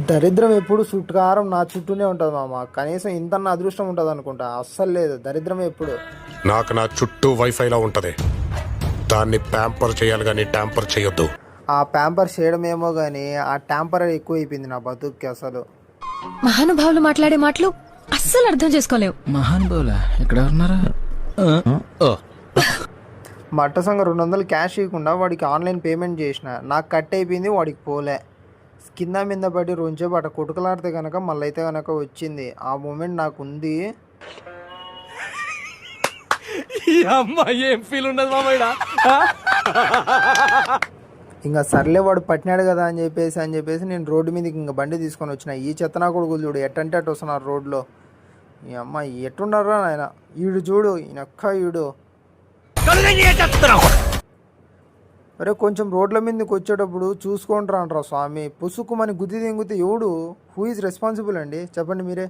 దరిద్రం ఎప్పుడు చుట్టుకారం నా చుట్టూనే ఉంటుంది మామ. కనీసం ఇంతన్నా అదృష్టం ఉంటుంది అనుకుంటా. అస్సలు లేదు, దరిద్రం ఎప్పుడు. నాకు నా చుట్టూ వైఫైలా ఉంటది, దాన్ని ప్యాంపర్ చేయాలి కానీ ట్యాంపర్ చేయొద్దు. ఆ ప్యాంపర్ చేయడం ఏమో కానీ ఆ ట్యాంపర్ ఎక్కువ అయిపోయింది నా బతుక్కి అసలు. మహానుభావులు మాట్లాడే మాటలు అస్సలు అర్థం చేసుకోలేవు. మహానుభావులా ఎక్కడ ఉన్నారా? మట్ట సంగ 200 క్యాష్ ఇవ్వకుండా వాడికి ఆన్లైన్ పేమెంట్ చేసిన, నాకు కట్ అయిపోయింది, వాడికి పోలే. కింద మీద పడి రోజు అట కొట్టుకలాడితే కనుక మళ్ళీ అయితే కనుక వచ్చింది. ఆ మూమెంట్ నాకు ఉంది. ఏం ఫీల్ ఉండదు మామయ్య. ఇంకా సర్లే వాడు పట్టినాడు కదా అని చెప్పేసి నేను రోడ్డు మీదకి ఇంకా బండి తీసుకొని వచ్చిన. ఈ చెత్తనా కొడుకులు చూడు ఎట్టంటే అటు వస్తున్నారు రోడ్లో. ఈ అమ్మ ఎట్టున్నారా నాయన, ఈడు చూడు ఈయనక్క ఈడు. అరే కొంచెం రోడ్ల మీదకి వచ్చేటప్పుడు చూసుకుంటారా అంటారా స్వామి. పుసుకుమని గుద్ది దింగితే ఎవడు హూ ఈజ్ రెస్పాన్సిబుల్ అండి చెప్పండి మీరే.